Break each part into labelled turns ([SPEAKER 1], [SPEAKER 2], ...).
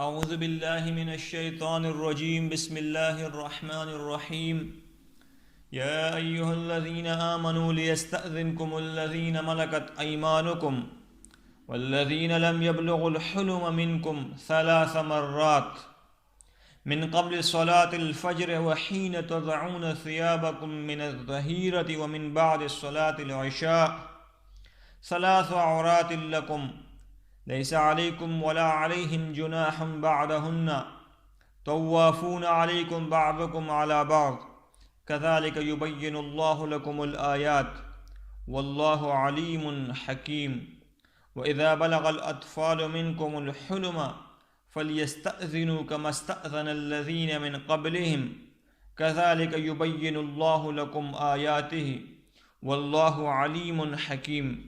[SPEAKER 1] اعوذ باللہ من الشیطان الرجیم بسم اللہ الرحمن الرحیم یا ایہا الذین آمنوا لیستأذنکم الذین ملکت ایمانکم والذین لم يبلغوا الحلم منکم ثلاث مرات من قبل صلاة الفجر وحین تضعون ثيابکم من الظہیرة ومن بعد صلاة العشاء ثلاث عورات لکم ليس عليكم ولا عليهم جناح بعدهن طوافون عليكم بعضكم على بعض كذلك يبين الله لكم الآيات والله عليم حكيم وإذا بلغ الأطفال منكم الحلم فليستأذنوا كما استأذن الذين من قبلهم كذلك يبين الله لكم آياته والله عليم حكيم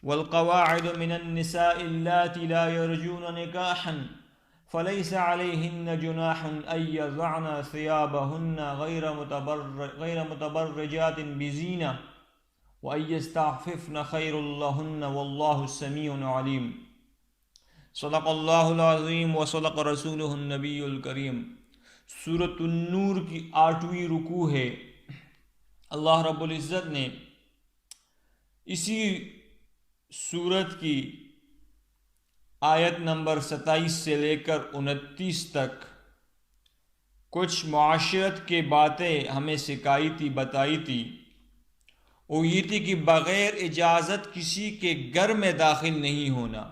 [SPEAKER 1] والقواعد من النساء اللاتي لا يرجون نكاحا فليس عليهن جناح أن يضعن ثيابهن غير متبرجات بزينة وأن يستعففن خير لهن والله السميع عليم صدق الله العظيم وصدق رسوله النبي الكريم۔ سورۃ النور کی 8ویں رکوع ہے۔ اللہ رب العزت نے اسی سورت کی آیت نمبر 27 سے لے کر 29 تک کچھ معاشرت کے باتیں ہمیں سکھائی تھی، بتائی تھی۔ وہ یہ تھی کہ بغیر اجازت کسی کے گھر میں داخل نہیں ہونا۔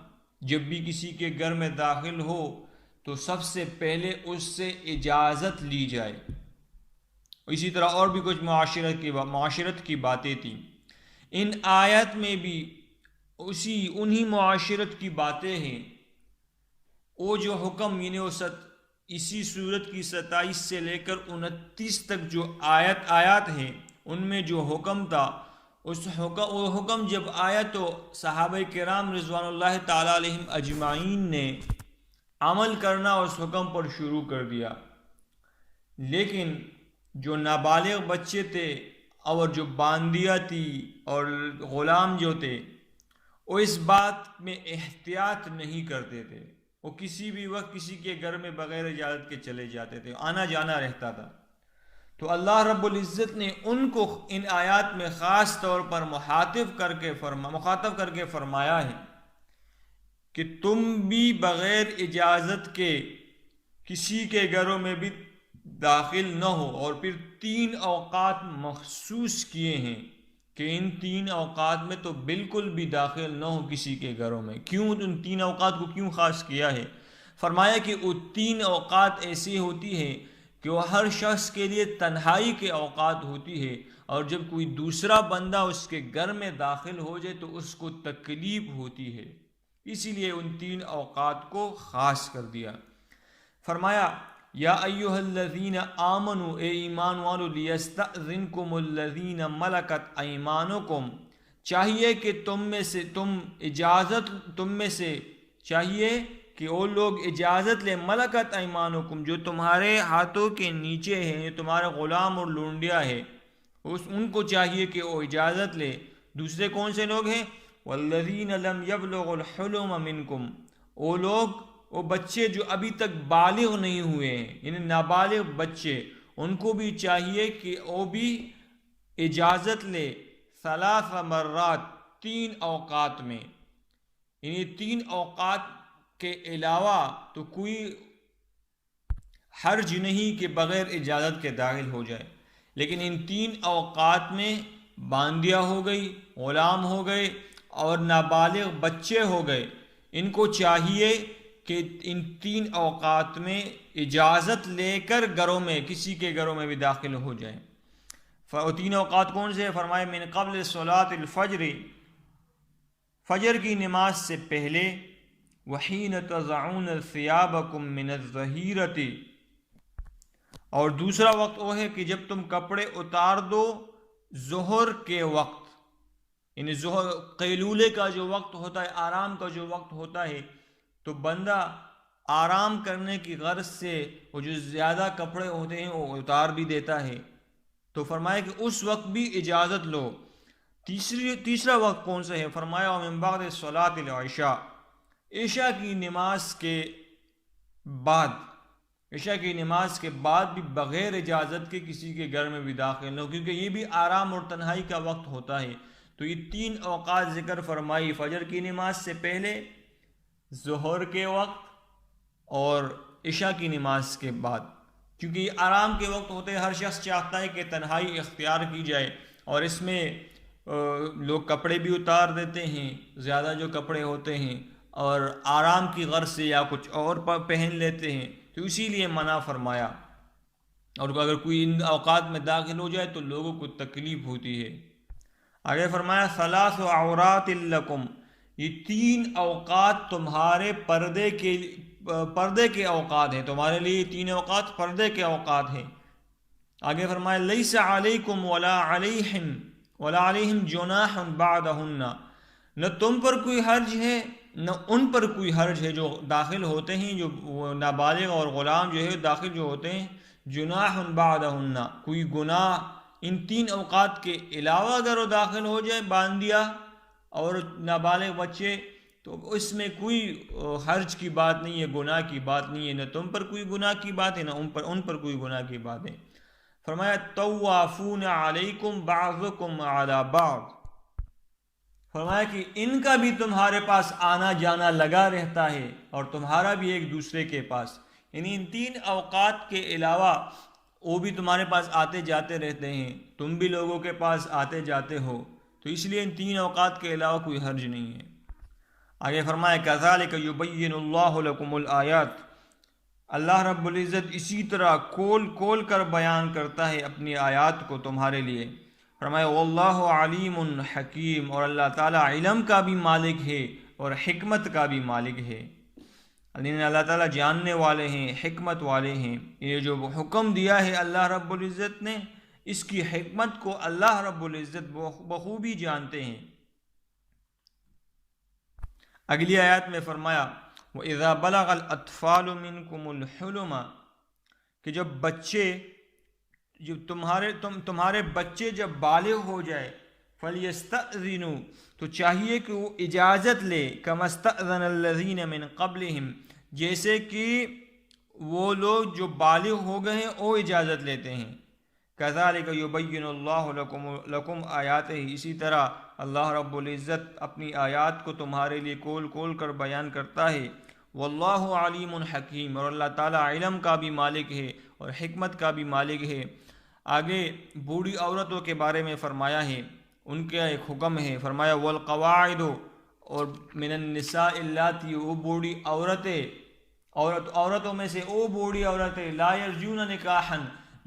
[SPEAKER 1] جب بھی کسی کے گھر میں داخل ہو تو سب سے پہلے اس سے اجازت لی جائے۔ اسی طرح اور بھی کچھ معاشرت کی باتیں تھیں۔ ان آیت میں بھی انہی معاشرت کی باتیں ہیں۔ وہ جو حکم اسی صورت کی 27 سے لے کر 29 تک جو آیات ہیں، ان میں جو حکم تھا، وہ حکم جب آیا تو صحابہ کرام رضوان اللہ تعالی علیہم اجمعین نے عمل کرنا اس حکم پر شروع کر دیا۔ لیکن جو نابالغ بچے تھے اور جو باندیا تھی اور غلام جو تھے، وہ اس بات میں احتیاط نہیں کرتے تھے۔ وہ کسی بھی وقت کسی کے گھر میں بغیر اجازت کے چلے جاتے تھے، آنا جانا رہتا تھا۔ تو اللہ رب العزت نے ان کو ان آیات میں خاص طور پر مخاطب کر کے فرمایا ہے کہ تم بھی بغیر اجازت کے کسی کے گھروں میں بھی داخل نہ ہو، اور پھر 3 اوقات مخصوص کیے ہیں کہ ان 3 اوقات میں تو بالکل بھی داخل نہ ہو کسی کے گھروں میں۔ کیوں ان 3 اوقات کو کیوں خاص کیا ہے؟ فرمایا کہ وہ 3 اوقات ایسی ہوتی ہیں کہ وہ ہر شخص کے لیے تنہائی کے اوقات ہوتی ہے، اور جب کوئی دوسرا بندہ اس کے گھر میں داخل ہو جائے تو اس کو تکلیف ہوتی ہے، اسی لیے ان 3 اوقات کو خاص کر دیا۔ فرمایا یا ایہا الذین آمنوا، اے ایمان والو، لیستأذنکم الذین ملکت ایمانکم، چاہیے کہ تم میں سے چاہیے کہ وہ لوگ اجازت لے، ملکت ایمانکم، جو تمہارے ہاتھوں کے نیچے ہیں، جو تمہارے غلام اور لونڈیا ہے، ان کو چاہیے کہ وہ اجازت لے۔ دوسرے کون سے لوگ ہیں؟ والذین لم یبلغوا الحلم منکم، وہ بچے جو ابھی تک بالغ نہیں ہوئے ہیں، یعنی نابالغ بچے، ان کو بھی چاہیے کہ وہ بھی اجازت لے 3 مرات، 3 اوقات میں، یعنی 3 اوقات کے علاوہ تو کوئی حرج نہیں کہ بغیر اجازت کے داخل ہو جائے۔ لیکن ان 3 اوقات میں باندیا ہو گئی، غلام ہو گئے اور نابالغ بچے ہو گئے، ان کو چاہیے کہ ان 3 اوقات میں اجازت لے کر کسی کے گھروں میں بھی داخل ہو جائیں۔ 3 اوقات کون سے؟ فرمائے من قبل صلاۃ الفجر، فجر کی نماز سے پہلے، وحین تضعون ثیابکم من الظہیرۃ، اور دوسرا وقت وہ ہے کہ جب تم کپڑے اتار دو ظہر کے وقت، یعنی قیلولے کا جو وقت ہوتا ہے، آرام کا جو وقت ہوتا ہے، تو بندہ آرام کرنے کی غرض سے وہ جو زیادہ کپڑے ہوتے ہیں وہ اتار بھی دیتا ہے۔ تو فرمایا کہ اس وقت بھی اجازت لو۔ تیسرا وقت کون سا ہے؟ فرمایا ومن بعد صلاۃ العشاء، عشاء کی نماز کے بعد، عشاء کی نماز کے بعد بھی بغیر اجازت کے کسی کے گھر میں بھی داخل نہ ہو، کیونکہ یہ بھی آرام اور تنہائی کا وقت ہوتا ہے۔ تو یہ 3 اوقات ذکر فرمائی، فجر کی نماز سے پہلے، ظہر کے وقت اور عشاء کی نماز کے بعد، کیونکہ یہ آرام کے وقت ہوتے ہیں۔ ہر شخص چاہتا ہے کہ تنہائی اختیار کی جائے، اور اس میں لوگ کپڑے بھی اتار دیتے ہیں، زیادہ جو کپڑے ہوتے ہیں، اور آرام کی غرض سے یا کچھ اور پہن لیتے ہیں، تو اسی لیے منع فرمایا۔ اور اگر کوئی ان اوقات میں داخل ہو جائے تو لوگوں کو تکلیف ہوتی ہے۔ آگے فرمایا ثلاث عورات لکم، یہ 3 اوقات تمہارے پردے کے اوقات ہیں، تمہارے لیے یہ 3 اوقات پردے کے اوقات ہیں۔ آگے فرمایا لیس علیکم ولا علیہم جناح بعدہن، نہ تم پر کوئی حرج ہے نہ ان پر کوئی حرج ہے، جو داخل ہوتے ہیں، جو نابالغ اور غلام جو ہے داخل جو ہوتے ہیں، جناح بعدہن، کوئی گناہ ان 3 اوقات کے علاوہ اگر وہ داخل ہو جائے باندیا اور نابالغ بچے، تو اس میں کوئی حرج کی بات نہیں ہے، گناہ کی بات نہیں ہے، نہ تم پر کوئی گناہ کی بات ہے نہ ان پر کوئی گناہ کی بات ہے۔ فرمایا طوافون علیکم بعضکم علی بعض، فرمایا کہ ان کا بھی تمہارے پاس آنا جانا لگا رہتا ہے اور تمہارا بھی ایک دوسرے کے پاس، یعنی ان 3 اوقات کے علاوہ وہ بھی تمہارے پاس آتے جاتے رہتے ہیں، تم بھی لوگوں کے پاس آتے جاتے ہو، تو اس لیے ان 3 اوقات کے علاوہ کوئی حرج نہیں ہے۔ آگے فرمایا کذالک یبین اللہ لکم الآیات، اللہ رب العزت اسی طرح کھول کر بیان کرتا ہے اپنی آیات کو تمہارے لیے۔ فرمایا واللہ علیم حکیم، اور اللہ تعالیٰ علم کا بھی مالک ہے اور حکمت کا بھی مالک ہے، اللہ تعالیٰ جاننے والے ہیں، حکمت والے ہیں۔ یہ جو حکم دیا ہے اللہ رب العزت نے، اس کی حکمت کو اللہ رب العزت بخوبی جانتے ہیں۔ اگلی آیات میں فرمایا وَإِذَا بَلَغَ الْأَطْفَالُ مِنْكُمُ الْحُلُمَ، کہ جب تمہارے بچے جب بالغ ہو جائے، فَلْيَسْتَأْذِنُوا، تو چاہیے کہ وہ اجازت لے، كَمَا اسْتَأْذَنَ الَّذِينَ مِنْ قَبْلِهِمْ، جیسے کہ وہ لوگ جو بالغ ہو گئے ہیں وہ اجازت لیتے ہیں۔ كَذَلِكَ يُبَيِّنُ اللَّهُ لَكُمْ آیَاتِهِ، اسی طرح اللہ رب العزت اپنی آیات کو تمہارے لیے کھول کر بیان کرتا ہے۔ واللہ علیم حکیم، اور اللہ تعالیٰ علم کا بھی مالک ہے اور حکمت کا بھی مالک ہے۔ آگے بوڑھی عورتوں کے بارے میں فرمایا ہے، ان کا ایک حکم ہے۔ فرمایا والقواعد، اور من النساء اللاتی، وہ بوڑھی عورتوں میں سے وہ بوڑھی عورتیں لا یرجون نکاحا،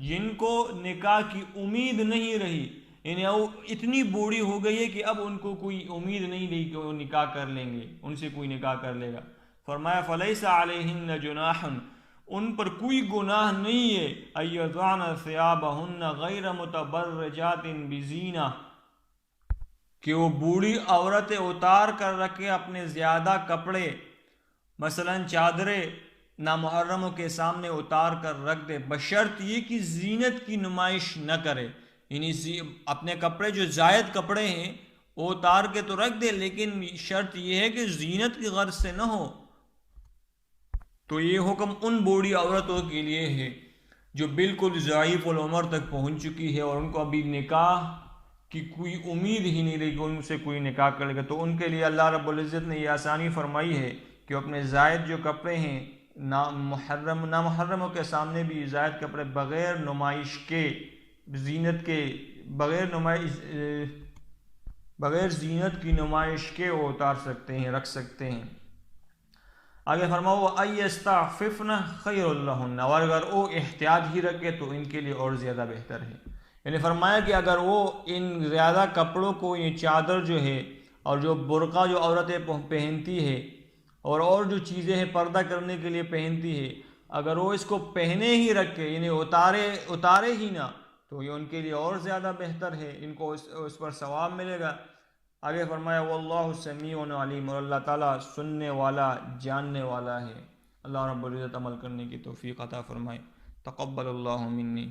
[SPEAKER 1] جن کو نکاح کی امید نہیں رہی، یعنی وہ اتنی بوڑھی ہو گئی ہے کہ اب ان کو کوئی امید نہیں رہی کہ وہ نکاح کر لیں گے، ان سے کوئی نکاح کر لے گا۔ فرمایا فلیس علیہن جناح، ان پر کوئی گناہ نہیں ہے، ان یضعن ثیابہن غیر متبرجات بزینہ، کہ وہ بوڑھی عورتیں اتار کر رکھے اپنے زیادہ کپڑے، مثلا چادریں نامحرموں کے سامنے اتار کر رکھ دے، بشرط یہ کہ زینت کی نمائش نہ کرے، یعنی اپنے کپڑے جو زائد کپڑے ہیں وہ اتار کے تو رکھ دے، لیکن شرط یہ ہے کہ زینت کی غرض سے نہ ہو۔ تو یہ حکم ان بوڑھی عورتوں کے لیے ہے جو بالکل ضعیف العمر تک پہنچ چکی ہے اور ان کو ابھی نکاح کی کوئی امید ہی نہیں رہی کہ ان سے کوئی نکاح کر لے گا، تو ان کے لیے اللہ رب العزت نے یہ آسانی فرمائی ہے کہ اپنے زائد جو کپڑے ہیں نامحرموں کے سامنے بھی زائد کپڑے بغیر نمائش کے، زینت کے، بغیر زینت کی نمائش کے وہ اتار سکتے ہیں، رکھ سکتے ہیں۔ آگے فرماؤ اَيَسْتَعْفِفْنَ خَيْرٌ لَهُنَّ، اور اگر وہ احتیاط ہی رکھے تو ان کے لیے اور زیادہ بہتر ہے۔ یعنی فرمایا کہ اگر وہ ان زیادہ کپڑوں کو، یہ چادر جو ہے اور جو برقع جو عورتیں پہنتی ہے اور جو چیزیں ہیں پردہ کرنے کے لیے پہنتی ہے، اگر وہ اس کو پہنے ہی رکھے، یعنی اتارے ہی نہ، تو یہ ان کے لیے اور زیادہ بہتر ہے، ان کو اس پر ثواب ملے گا۔ آگے فرمایا واللہ سمیع علیم، اور اللہ تعالیٰ سننے والا، جاننے والا ہے۔ اللہ رب العزت عمل کرنے کی توفیق عطا فرمائے۔ تقبل اللہ منی۔